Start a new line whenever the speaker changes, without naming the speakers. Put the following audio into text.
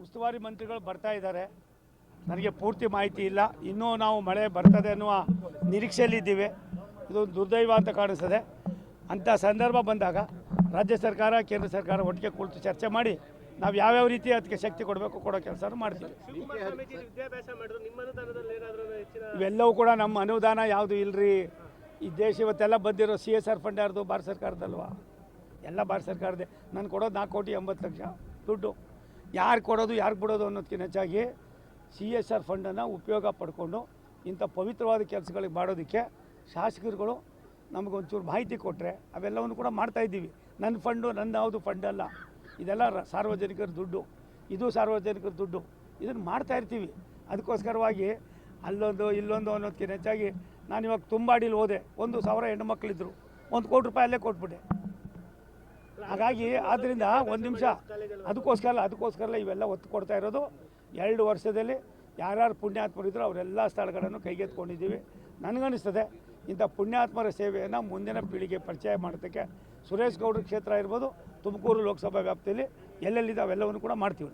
ಉಸ್ತುವಾರಿ ಮಂತ್ರಿಗಳು ಬರ್ತಾ ಇದ್ದಾರೆ. ನನಗೆ ಪೂರ್ತಿ ಮಾಹಿತಿ ಇಲ್ಲ. ಇನ್ನೂ ನಾವು ಮಳೆ ಬರ್ತದೆ ಅನ್ನುವ ನಿರೀಕ್ಷೆಯಲ್ಲಿದ್ದೀವಿ. ಇದು ದುರ್ದೈವ ಅಂತ ಕಾಣಿಸ್ತದೆ. ಅಂಥ ಸಂದರ್ಭ ಬಂದಾಗ ರಾಜ್ಯ ಸರ್ಕಾರ ಕೇಂದ್ರ ಸರ್ಕಾರ ಒಟ್ಟಿಗೆ ಕುಳಿತು ಚರ್ಚೆ ಮಾಡಿ ನಾವು ಯಾವ್ಯಾವ ರೀತಿ ಅದಕ್ಕೆ ಶಕ್ತಿ ಕೊಡಬೇಕು ಕೊಡೋ ಕೆಲಸ ಮಾಡ್ತೀವಿ. ಇವೆಲ್ಲವೂ ಕೂಡ ನಮ್ಮ ಅನುದಾನ ಯಾವುದು ಇಲ್ಲರಿ. ಈ ದೇಶ ಇವತ್ತೆಲ್ಲ ಬಂದಿರೋ CSR ಫಂಡ್ ಯಾರ್ದು? ಭಾರತ ಸರ್ಕಾರದಲ್ವಾ? ಎಲ್ಲ ಭಾರತ ಸರ್ಕಾರದೇ. ನಾನು ಕೊಡೋದು 4,80,00,000 ದುಡ್ಡು. ಯಾರು ಕೊಡೋದು ಯಾರು ಬಿಡೋದು ಅನ್ನೋದಕ್ಕಿಂತ ಹೆಚ್ಚಾಗಿ CSR ಫಂಡನ್ನು ಉಪಯೋಗ ಪಡ್ಕೊಂಡು ಇಂಥ ಪವಿತ್ರವಾದ ಕೆಲಸಗಳಿಗೆ ಮಾಡೋದಕ್ಕೆ ಶಾಸಕರುಗಳು ನಮಗೊಂಚೂರು ಮಾಹಿತಿ ಕೊಟ್ಟರೆ ಅವೆಲ್ಲವನ್ನು ಕೂಡ ಮಾಡ್ತಾಯಿದ್ದೀವಿ. ನನ್ನ ಫಂಡು ನನ್ನ ಯಾವುದು ಫಂಡ್ ಅಲ್ಲ, ಇದೆಲ್ಲ ಸಾರ್ವಜನಿಕರ ದುಡ್ಡು. ಇದು ಸಾರ್ವಜನಿಕರ ದುಡ್ಡು. ಇದನ್ನು ಮಾಡ್ತಾಯಿರ್ತೀವಿ. ಅದಕ್ಕೋಸ್ಕರವಾಗಿ ಅಲ್ಲೊಂದು ಇಲ್ಲೊಂದು ಅನ್ನೋದಕ್ಕಿಂತ ಹೆಚ್ಚಾಗಿ ನಾನು ಇವಾಗ ತುಂಬಾಡಿಲಿ ಹೋದೆ. 1,000 ಹೆಣ್ಣುಮಕ್ಕಳಿದ್ರು, 1 ಕೋಟಿ ರೂಪಾಯಿ ಅಲ್ಲೇ ಕೊಟ್ಬಿಟ್ಟೆ. ಹಾಗಾಗಿ ಆದ್ದರಿಂದ ಒಂದು ನಿಮಿಷ ಅದಕ್ಕೋಸ್ಕರ ಇವೆಲ್ಲ ಒತ್ತು ಕೊಡ್ತಾ ಇರೋದು. 2 ವರ್ಷದಲ್ಲಿ ಯಾರ್ಯಾರು ಪುಣ್ಯಾತ್ಮರಿದ್ರು ಅವರೆಲ್ಲ ಸ್ಥಳಗಳನ್ನು ಕೈಗೆತ್ಕೊಂಡಿದ್ದೀವಿ. ನನಗನ್ನಿಸ್ತದೆ ಇಂಥ ಪುಣ್ಯಾತ್ಮರ ಸೇವೆಯನ್ನು ಮುಂದಿನ ಪೀಳಿಗೆ ಪರಿಚಯ ಮಾಡೋದಕ್ಕೆ ಸುರೇಶ್ ಗೌಡ್ರ ಕ್ಷೇತ್ರ ಇರ್ಬೋದು, ತುಮಕೂರು ಲೋಕಸಭಾ ವ್ಯಾಪ್ತಿಯಲ್ಲಿ ಎಲ್ಲೆಲ್ಲಿದೆ ಅವೆಲ್ಲವನ್ನು ಕೂಡ ಮಾಡ್ತೀವಿ.